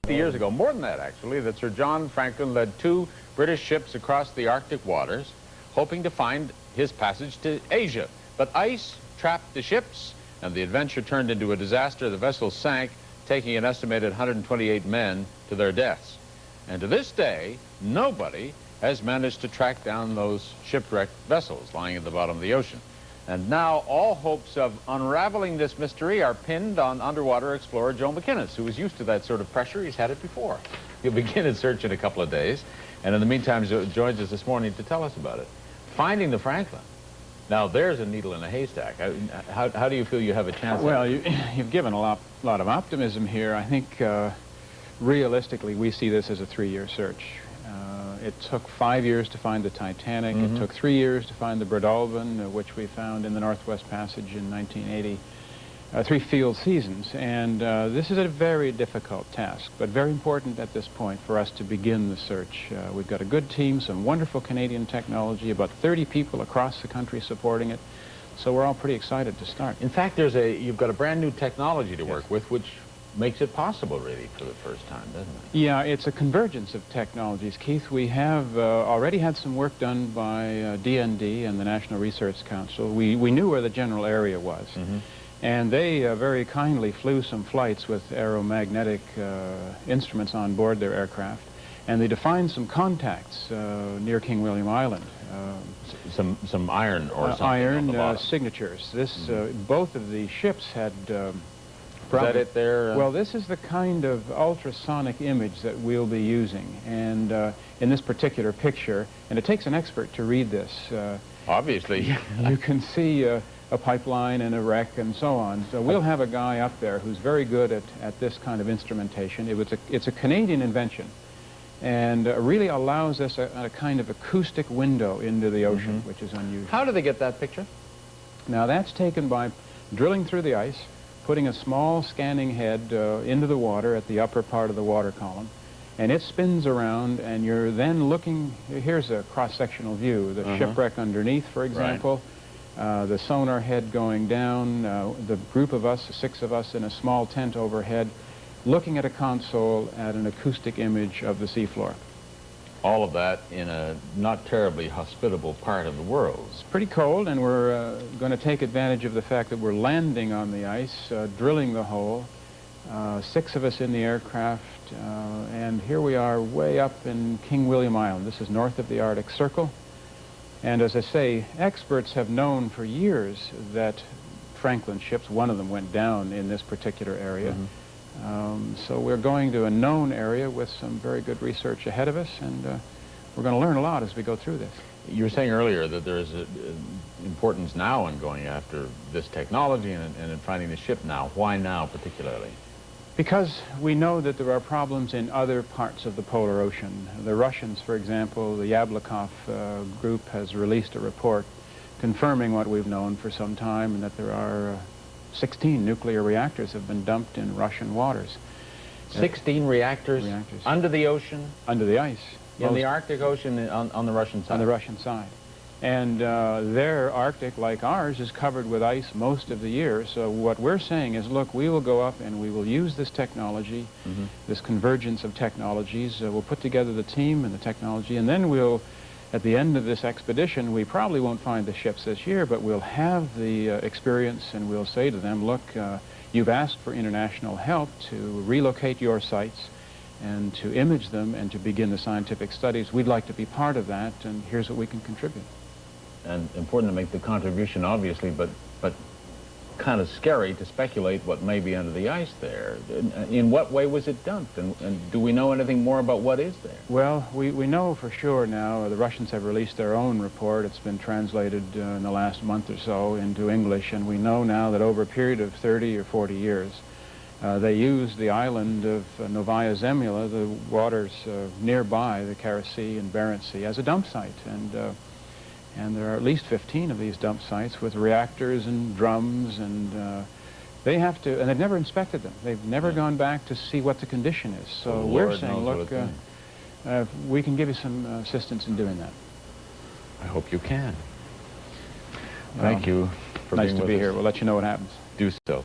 Years ago, more than that actually, that Sir John Franklin led 2 British ships across the Arctic waters, hoping to find his passage to Asia. But ice trapped the ships, and the adventure turned into a disaster. The vessels sank, taking an estimated 128 men to their deaths. And to this day, nobody has managed to track down those shipwrecked vessels lying at the bottom of the ocean. And now all hopes of unraveling this mystery are pinned on underwater explorer Joe McInnis, who is used to that sort of pressure. He's had it before. He'll begin his search in a couple of days, and in the meantime joins us this morning to tell us about it. Finding the Franklin. Now there's a needle in a haystack. How do you feel you have a chance? Well, you've given a lot of optimism here. I think realistically we see this as a 3-year search. It took 5 years to find the Titanic. It took 3 years to find the Breadalbane, which we found in the Northwest Passage in 1980. 3 field seasons, and this is a very difficult task, but very important at this point for us to begin the search. We've got a good team, some wonderful Canadian technology, about 30 people across the country supporting it, so we're all pretty excited to start. In fact, you've got a brand new technology to work with, which makes it possible, really, for the first time, doesn't it? Yeah, it's a convergence of technologies, Keith. We have already had some work done by DND and the National Research Council. We knew where the general area was, and they very kindly flew some flights with aeromagnetic instruments on board their aircraft, and they defined some contacts near King William Island. Some iron or something iron signatures. This, both of the ships had Is that it there? Well, this is the kind of ultrasonic image that we'll be using, and in this particular picture, and it takes an expert to read this. Obviously. You can see a pipeline and a wreck and so on. So we'll have a guy up there who's very good at this kind of instrumentation. It's a Canadian invention, and really allows us a kind of acoustic window into the ocean, which is unusual. How do they get that picture? Now, that's taken by drilling through the ice, putting a small scanning head into the water at the upper part of the water column, and it spins around, and you're then looking. Here's a cross-sectional view, the shipwreck underneath, for example, the sonar head going down, the group of us, 6 of us in a small tent overhead, looking at a console at an acoustic image of the seafloor. All of that in a not terribly hospitable part of the world. It's pretty cold, and we're going to take advantage of the fact that we're landing on the ice, drilling the hole, 6 of us in the aircraft, and here we are way up in King William Island. This is north of the Arctic Circle, and as I say, experts have known for years that Franklin ships, one of them went down in this particular area. So we're going to a known area with some very good research ahead of us, and we're going to learn a lot as we go through this. You were saying earlier that there is importance now in going after this technology and in finding the ship now. Why now particularly? Because we know that there are problems in other parts of the polar ocean. The Russians, for example, the Aglooka group has released a report confirming what we've known for some time, and that there are 16 nuclear reactors have been dumped in Russian waters. 16 reactors under the ocean? Under the ice. In the Arctic Ocean on the Russian side? On the Russian side. And their Arctic, like ours, is covered with ice most of the year. So what we're saying is, look, we will go up and we will use this technology, this convergence of technologies. We'll put together the team and the technology, and then we'll, at the end of this expedition, we probably won't find the ships this year, but we'll have the experience, and we'll say to them, look, you've asked for international help to relocate your sites and to image them and to begin the scientific studies. We'd like to be part of that, and here's what we can contribute. And important to make the contribution, obviously, but kind of scary to speculate what may be under the ice there. In what way was it dumped, and do we know anything more about what is there? Well, we know for sure now. The Russians have released their own report. It's been translated in the last month or so into English, and we know now that over a period of 30 or 40 years, they used the island of Novaya Zemlya, the waters nearby the Kara Sea and Barents Sea, as a dump site. And there are at least 15 of these dump sites with reactors and drums, and they have to, and they've never inspected them. They've never gone back to see what the condition is. So we're saying, look, we can give you some assistance in doing that. I hope you can. Thank you for being with us. Nice to be here. We'll let you know what happens. Do so.